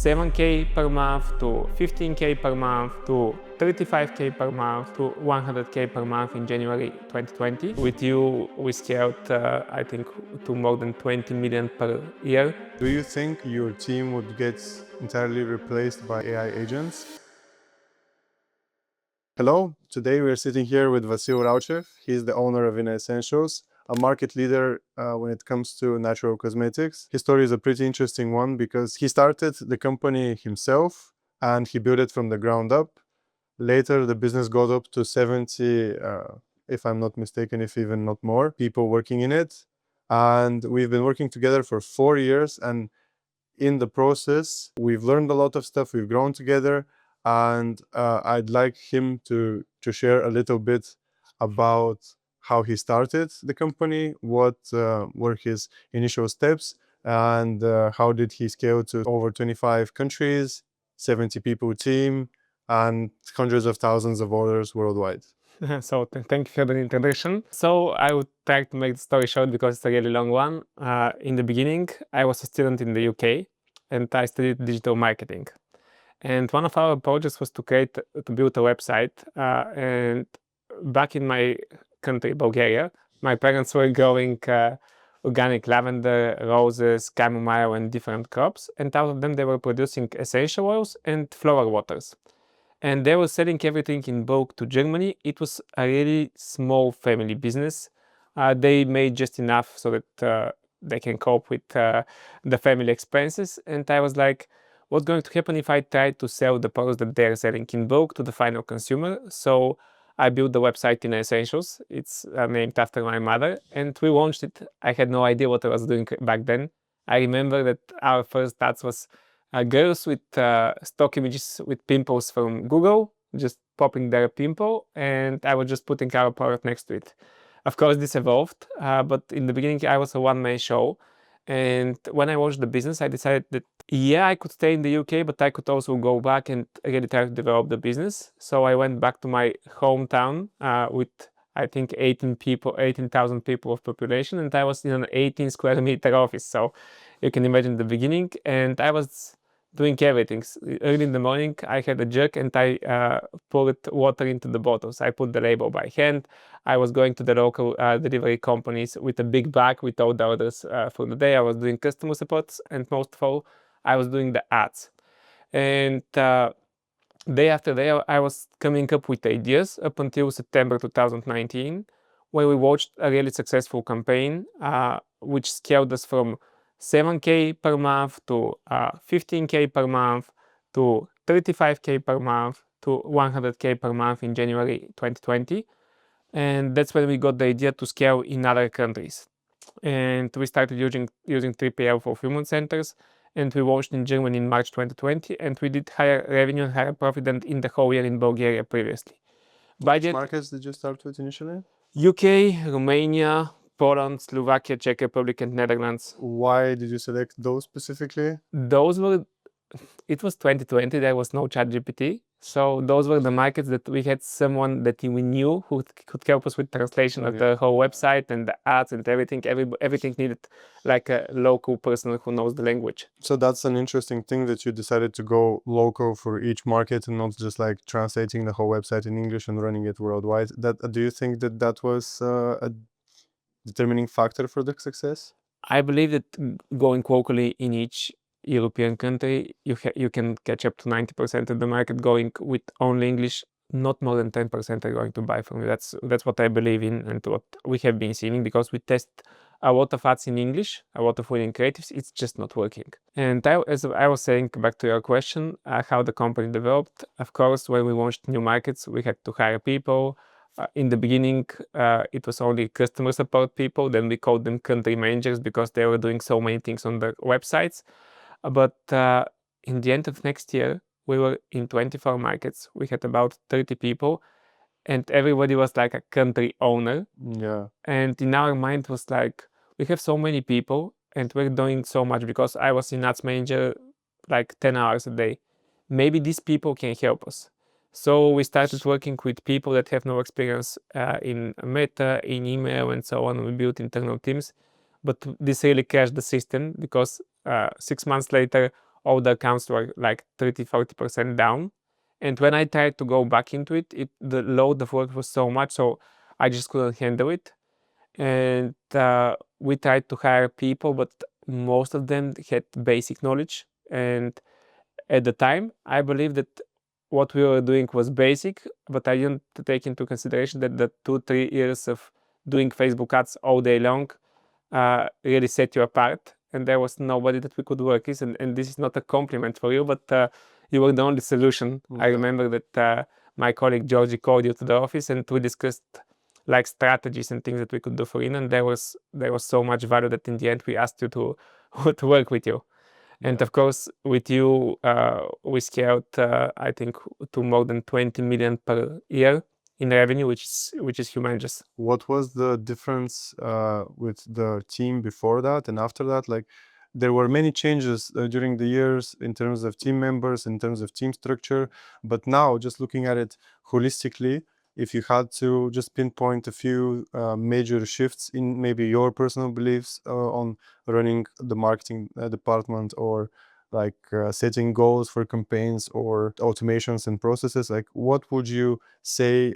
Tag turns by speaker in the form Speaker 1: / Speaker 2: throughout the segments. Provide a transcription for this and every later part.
Speaker 1: 7K per month to 15K per month to 35K per month to 100K per month in January 2020. With you, we scaled, I think, to more than 20 million per year.
Speaker 2: Do you think your team would get entirely replaced by AI agents? Hello, today we are sitting here with Vasil Ralchev. He's the owner of InaEssentials, a market leader when it comes to natural cosmetics. His story is a pretty interesting one because he started the company himself and he built it from the ground up. Later, the business got up to 70, if I'm not mistaken, if even not more, people working in it. And we've been working together for 4 years. And in the process, we've learned a lot of stuff, we've grown together. And I'd like him to share a little bit about how he started the company, what were his initial steps, and how did he scale to over 25 countries, 70 people team, and hundreds of thousands of orders worldwide.
Speaker 1: So thank you for the introduction. So I would try to make the story short because it's a really long one. In the beginning, I was a student in the UK and I studied digital marketing. And one of our projects was to build a website. And back in my country, Bulgaria, my parents were growing organic lavender, roses, chamomile, and different crops. And out of them, they were producing essential oils and flower waters. And they were selling everything in bulk to Germany. It was a really small family business. They made just enough so that they can cope with the family expenses. And I was like, what's going to happen if I try to sell the products that they're selling in bulk to the final consumer? So I built the website InaEssentials. It's named after my mother, and we launched it. I had no idea what I was doing back then. I remember that our first stats was girls with stock images with pimples from Google, just popping their pimple, and I was just putting our product next to it. Of course, this evolved, but in the beginning, I was a one-man show. And when I launched the business, I decided that, yeah, I could stay in the UK, but I could also go back and really try to develop the business. So I went back to my hometown with, I think, 18,000 people of population, and I was in an 18 square meter office. So you can imagine the beginning, and I was doing everything. Early in the morning, I had a jug and I poured water into the bottles. I put the label by hand. I was going to the local delivery companies with a big bag with all the orders for the day. I was doing customer support, and most of all, I was doing the ads. And day after day, I was coming up with ideas up until September 2019, where we watched a really successful campaign, which scaled us from 7K per month to 15K per month to 35K per month to 100K per month in January 2020. And that's when we got the idea to scale in other countries. And we started using 3PL fulfillment centers, and we launched in Germany in March 2020, and we did higher revenue and higher profit than in the whole year in Bulgaria previously.
Speaker 2: Which markets did you start with initially?
Speaker 1: UK, Romania, Poland, Slovakia, Czech Republic, and Netherlands.
Speaker 2: Why did you select those specifically?
Speaker 1: It was 2020, there was no ChatGPT. So those were the markets that we had someone that we knew who could help us with translation of the whole website and the ads and everything. Everything needed like a local person who knows the language.
Speaker 2: So that's an interesting thing that you decided to go local for each market and not just like translating the whole website in English and running it worldwide. Do you think that was a determining factor for the success?
Speaker 1: I believe that going locally in each European country, you can catch up to 90% of the market. Going with only English, not more than 10% are going to buy from you. That's what I believe in and what we have been seeing, because we test a lot of ads in English, a lot of winning creatives. It's just not working. And as I was saying, back to your question, how the company developed. Of course, when we launched new markets, we had to hire people. In the beginning, it was only customer support people. Then we called them country managers because they were doing so many things on the websites. But in the end of next year, we were in 24 markets. We had about 30 people, and everybody was like a country owner.
Speaker 2: Yeah.
Speaker 1: And in our mind was like, we have so many people and we're doing so much, because I was in ads manager like 10 hours a day. Maybe these people can help us. So we started working with people that have no experience in Meta, in email, and so on. We built internal teams. But this really crashed the system, because 6 months later, all the accounts were like 30-40% down. And when I tried to go back into it, the load of work was so much, so I just couldn't handle it. And we tried to hire people, but most of them had basic knowledge. And at the time, I believe that what we were doing was basic, but I didn't take into consideration that the 2-3 years of doing Facebook ads all day long really set you apart. And there was nobody that we could work with. And this is not a compliment for you, but you were the only solution. I remember that my colleague Georgie called you to the office and we discussed like strategies and things that we could do for Ina. And there was so much value that in the end we asked you to to work with you. And of course, with you, we scaled, I think, to more than 20 million per year in revenue, which is humongous.
Speaker 2: What was the difference with the team before that and after that? Like, there were many changes during the years in terms of team members, in terms of team structure. But now, just looking at it holistically, if you had to just pinpoint a few major shifts in maybe your personal beliefs on running the marketing department, or like setting goals for campaigns or automations and processes, like what would you say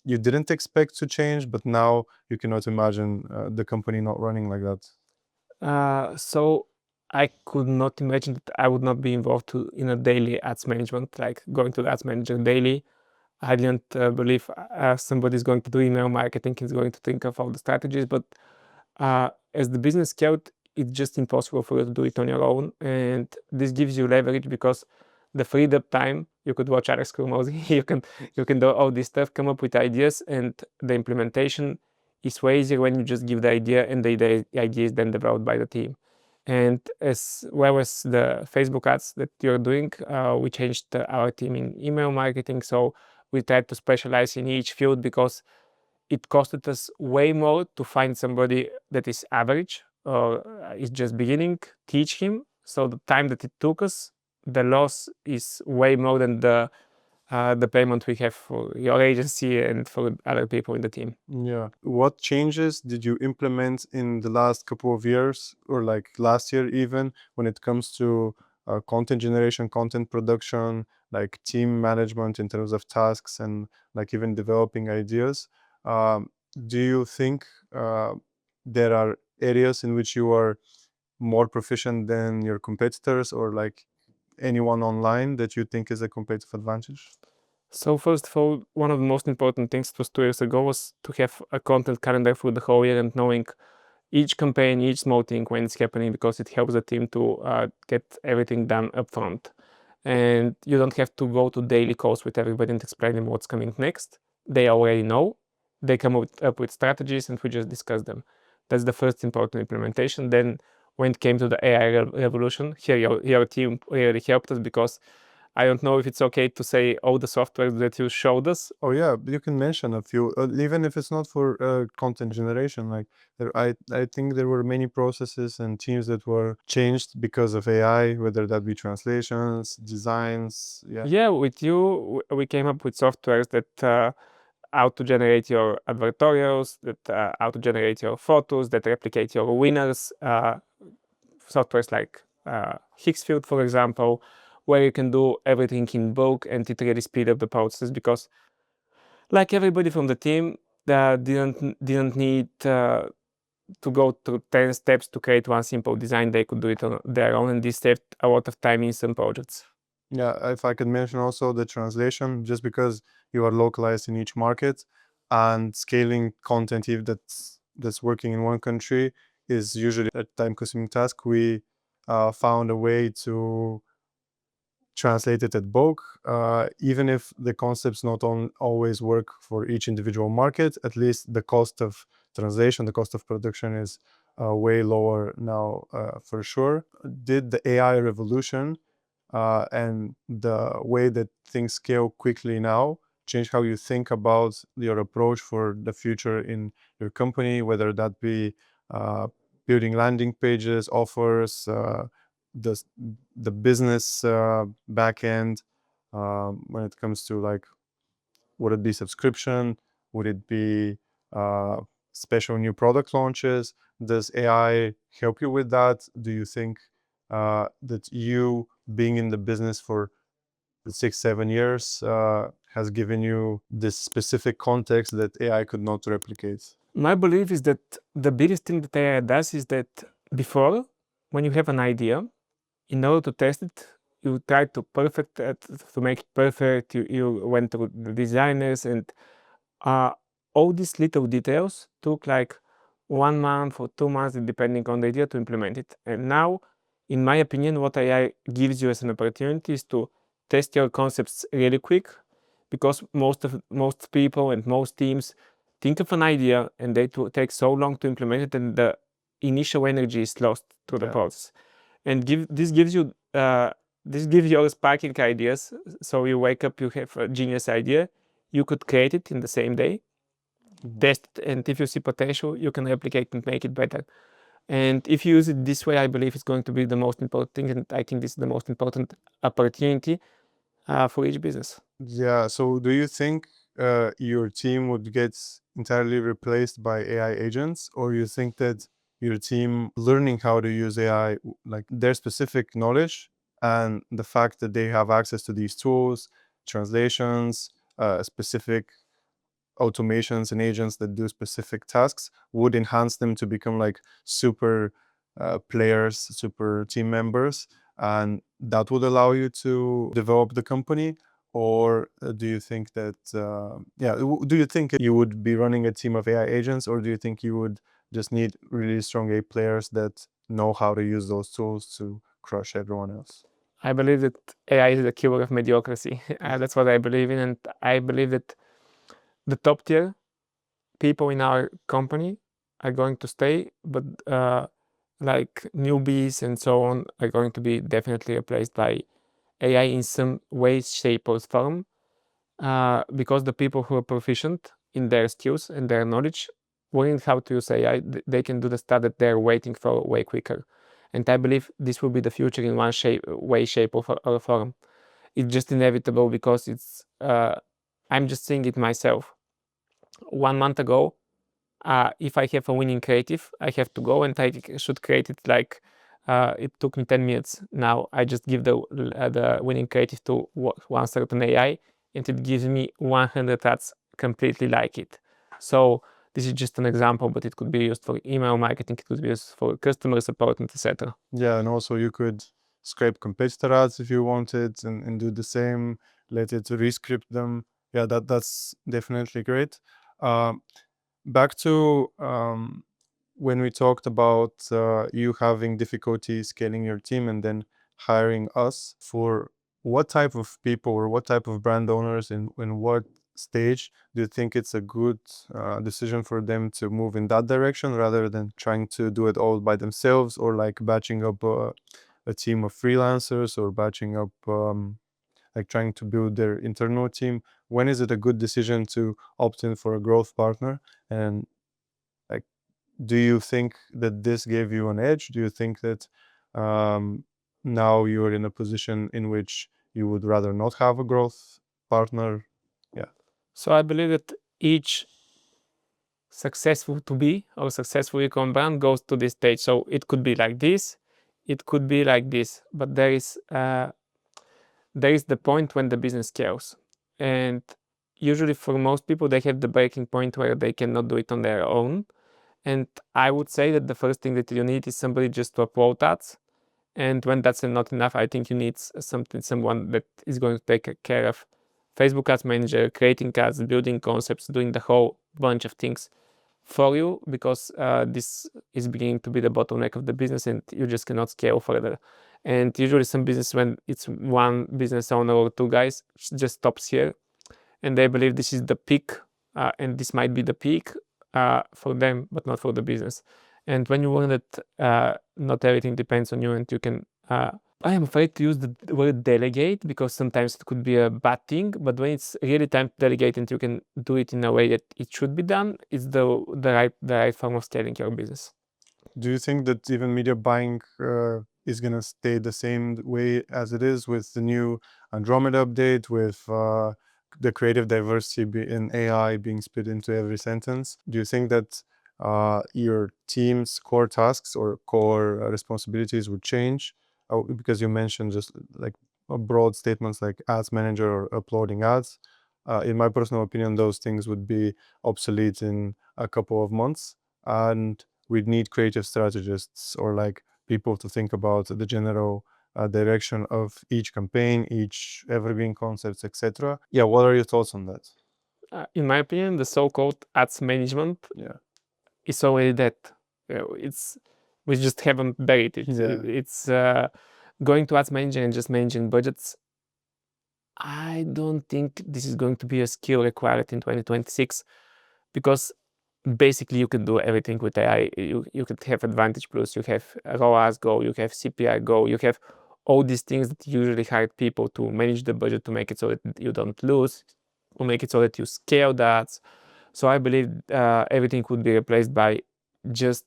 Speaker 2: you didn't expect to change, but now you cannot imagine the company not running like that?
Speaker 1: So I could not imagine that I would not be involved in a daily ads management, like going to the ads manager daily. I didn't believe somebody is going to do email marketing, is going to think of all the strategies, but as the business scaled, it's just impossible for you to do it on your own. And this gives you leverage because the freed up time, you could watch Alex Kurmosi, you can do all this stuff, come up with ideas, and the implementation is way easier when you just give the idea and the idea is then developed by the team. And as well as the Facebook ads that you're doing, we changed our team in email marketing. So we tried to specialize in each field because it costed us way more to find somebody that is average or is just beginning, teach him. So the time that it took us, the loss is way more than the payment we have for your agency and for other people in the team.
Speaker 2: Yeah. What changes did you implement in the last couple of years, or like last year even, when it comes to content generation, content production, like team management in terms of tasks, and like even developing ideas? Do you think there are areas in which you are more proficient than your competitors, or like anyone online that you think is a competitive advantage?
Speaker 1: So first of all, one of the most important things, it was 2 years ago, was to have a content calendar for the whole year and knowing each campaign, each small thing when it's happening, because it helps the team to get everything done upfront. And you don't have to go to daily calls with everybody and explain them what's coming next. They already know. They come up with strategies and we just discuss them. That's the first important implementation. Then when it came to the AI revolution, here your team really helped us, because I don't know if it's okay to say all the software that you showed us.
Speaker 2: Oh yeah, you can mention a few, even if it's not for content generation. Like I think there were many processes and teams that were changed because of AI, whether that be translations, designs. Yeah.
Speaker 1: Yeah, with you, we came up with softwares that auto-generate your advertorials, that auto-generate your photos, that replicate your winners. Softwares like Hixfield, for example, where you can do everything in bulk and it really speed up the process, because like everybody from the team didn't need to go through 10 steps to create one simple design. They could do it on their own, and this saved a lot of time in some projects.
Speaker 2: Yeah, if I could mention also the translation, just because you are localized in each market, and scaling content if that's working in one country is usually a time-consuming task. We found a way to translate it at bulk, even if the concepts not always work for each individual market. At least the cost of translation, the cost of production is way lower now, for sure. Did the AI revolution and the way that things scale quickly now change how you think about your approach for the future in your company, whether that be building landing pages, offers, the, the business back end, when it comes to like, would it be subscription? Would it be special new product launches? Does AI help you with that? Do you think that you being in the business for 6-7 years has given you this specific context that AI could not replicate?
Speaker 1: My belief is that the biggest thing that AI does is that before, when you have an idea, in order to test it, you try to perfect it, to make it perfect. You went to the designers, and all these little details took like 1 month or 2 months, depending on the idea, to implement it. And now, in my opinion, what AI gives you as an opportunity is to test your concepts really quick, because most people and most teams think of an idea and they take so long to implement it, and the initial energy is lost through the process. And this gives you all sparking ideas. So you wake up, you have a genius idea, you could create it in the same day, test it, and if you see potential, you can replicate and make it better. And if you use it this way, I believe it's going to be the most important thing, and I think this is the most important opportunity for each business.
Speaker 2: Yeah, so do you think your team would get entirely replaced by AI agents, or you think that your team learning how to use AI, like their specific knowledge and the fact that they have access to these tools, translations, specific automations and agents that do specific tasks, would enhance them to become like super players, super team members, and that would allow you to develop the company? Or do you think that do you think you would be running a team of AI agents, or do you think you would just need really strong AI players that know how to use those tools to crush everyone else?
Speaker 1: I believe that AI is the killer of mediocrity. That's what I believe in, and I believe that the top tier people in our company are going to stay, but like newbies and so on are going to be definitely replaced by AI in some way, shape, or form, because the people who are proficient in their skills and their knowledge, learning how to use AI, they can do the stuff that they're waiting for way quicker. And I believe this will be the future in one way, shape, or form. It's just inevitable, because it's I'm just seeing it myself. 1 month ago, if I have a winning creative, I have to go and I should create it like it took me 10 minutes. Now I just give the winning creative to one certain AI, and it gives me 100 ads completely like it. So this is just an example, but it could be used for email marketing, it could be used for customer support, and etc.
Speaker 2: Yeah, and also you could scrape competitor ads if you wanted and do the same, let it rescript them. Yeah, that's definitely great. Back to when we talked about you having difficulty scaling your team and then hiring us, for what type of people or what type of brand owners in what stage do you think it's a good decision for them to move in that direction rather than trying to do it all by themselves, or like batching up a team of freelancers, or batching up like trying to build their internal team? When is it a good decision to opt in for a growth partner? And like, do you think that this gave you an edge? Do you think that now you're in a position in which you would rather not have a growth partner? Yeah.
Speaker 1: So I believe that each successful to be or successful ecom brand goes to this stage. So it could be like this, it could be like this, but there is the point when the business scales. And usually for most people, they have the breaking point where they cannot do it on their own. And I would say that the first thing that you need is somebody just to upload ads. And when that's not enough, I think you need someone that is going to take care of Facebook Ads Manager, creating ads, building concepts, doing the whole bunch of things for you, because this is beginning to be the bottleneck of the business, and you just cannot scale further. And usually some business, when it's one business owner or two guys, just stops here, and they believe this is the peak, and this might be the peak for them, but not for the business. And when you learn that not everything depends on you, and you can I am afraid to use the word delegate, because sometimes it could be a bad thing, but when it's really time to delegate and you can do it in a way that it should be done, it's the right form of scaling your business.
Speaker 2: Do you think that even media buying is going to stay the same way as it is with the new Andromeda update, with the creative diversity in AI being split into every sentence? Do you think that your team's core tasks or core responsibilities would change because you mentioned just like broad statements like ads manager or uploading ads. In my personal opinion, those things would be obsolete in a couple of months, and we'd need creative strategists or like people to think about the general direction of each campaign, each evergreen concepts, etc. Yeah, what are your thoughts on that?
Speaker 1: In my opinion, the so-called ads management is already dead. We just haven't buried it. It's going to ads manager and just managing budgets. I don't think this is going to be a skill required in 2026, because basically you can do everything with AI. You could have Advantage Plus, you have ROAS Go, you have CPI Go, you have all these things that usually hire people to manage the budget, to make it so that you don't lose, or make it so that you scale that. So I believe everything would be replaced by just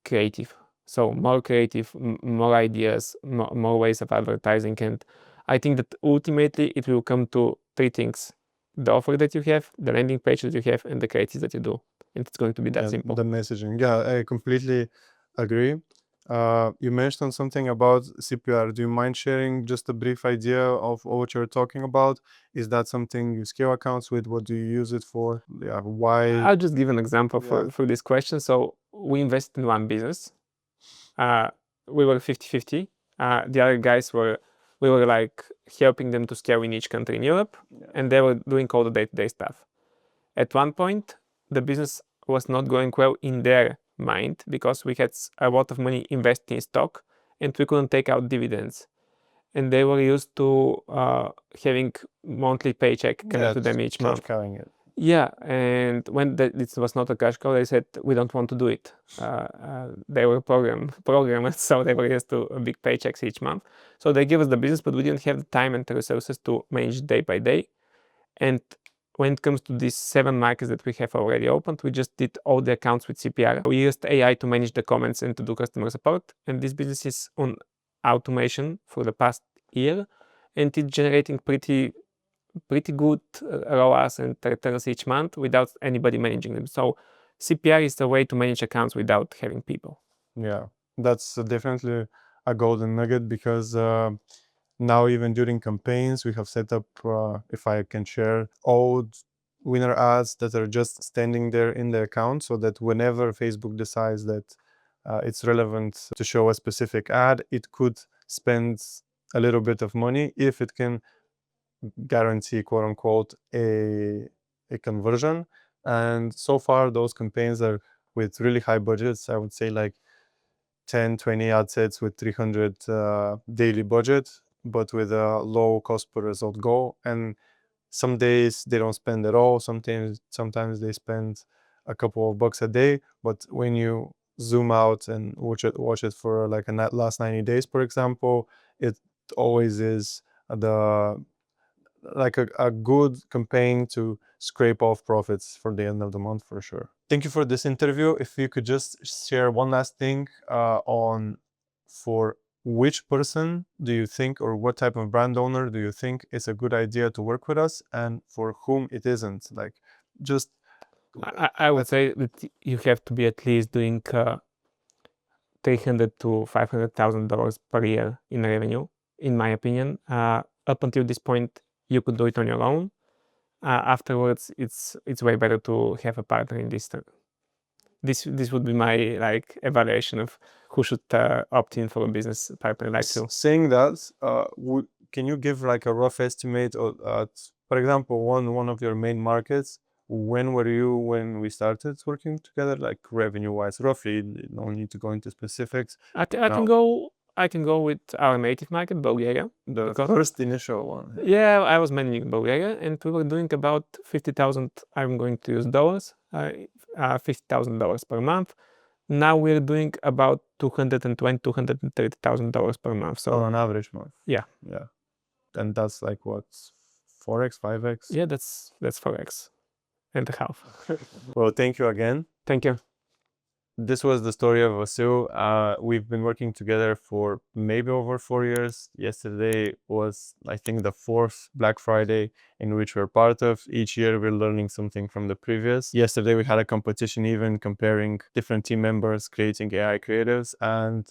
Speaker 1: creative. So more creative, more ideas, more ways of advertising. And I think that ultimately it will come to three things: the offer that you have, the landing page that you have, and the creatives that you do. And it's going to be that simple.
Speaker 2: The messaging. Yeah, I completely agree. You mentioned something about CPR. Do you mind sharing just a brief idea of what you're talking about? Is that something you scale accounts with? What do you use it for? Yeah, why?
Speaker 1: I'll just give an example for this question. So we invested in one business. We were 50-50. The other guys we were like helping them to scale in each country in Europe, and they were doing all the day-to-day stuff. At one point, the business was not going well in their mind because we had a lot of money invested in stock and we couldn't take out dividends. And they were used to having monthly paycheck coming to them each month.
Speaker 2: Carrying it.
Speaker 1: Yeah, and when this was not a cash cow, they said, we don't want to do it. They were programmers, so they were used to big paychecks each month. So they gave us the business, but we didn't have the time and the resources to manage day by day. And when it comes to these 7 markets that we have already opened, we just did all the accounts with CPR. We used AI to manage the comments and to do customer support. And this business is on automation for the past year, and it's generating pretty good ROAS and returns each month without anybody managing them. So CPR is the way to manage accounts without having people.
Speaker 2: Yeah, that's definitely a golden nugget, because now even during campaigns we have set up, if I can share, old winner ads that are just standing there in the account, so that whenever Facebook decides that it's relevant to show a specific ad, it could spend a little bit of money if it can guarantee, quote unquote, a conversion. And so far those campaigns are with really high budgets. I would say like 10-20 ad sets with 300 daily budget, but with a low cost per result goal. And some days they don't spend at all. Sometimes they spend a couple of bucks a day. But when you zoom out and watch it for like a last 90 days, for example, it always is a good campaign to scrape off profits for the end of the month, for sure. Thank you for this interview. If you could just share one last thing on for which person do you think, or what type of brand owner do you think is a good idea to work with us, and for whom it isn't? Like, just
Speaker 1: I would say that you have to be at least doing $300,000 to $500,000 per year in revenue, in my opinion. Up until this point, you could do it on your own. Afterwards, it's way better to have a partner in this. This would be my like evaluation of who should opt in for a business partner like you.
Speaker 2: Saying that, can you give like a rough estimate of, for example, one of your main markets? When were you when we started working together, like revenue wise, roughly? No need to go into specifics.
Speaker 1: I can go with our native market, Bulgaria.
Speaker 2: The first initial one.
Speaker 1: Yeah, I was managing Bulgaria, and we were doing about 50,000. I'm going to use dollars, $50,000 per month. Now we're doing about $220,000 to $230,000 per month. So
Speaker 2: on an average month.
Speaker 1: Yeah.
Speaker 2: And that's like what, 4x, 5x?
Speaker 1: Yeah, that's 4x and a half.
Speaker 2: Well, thank you again.
Speaker 1: Thank you.
Speaker 2: This was the story of Vasil. We've been working together for maybe over 4 years. Yesterday was, I think, the 4th Black Friday in which we're part of. Each year we're learning something from the previous. Yesterday we had a competition even comparing different team members creating AI creatives, and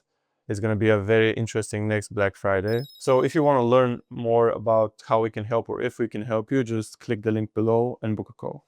Speaker 2: It's going to be a very interesting next Black Friday. So if you want to learn more about how we can help or if we can help you, just click the link below and book a call.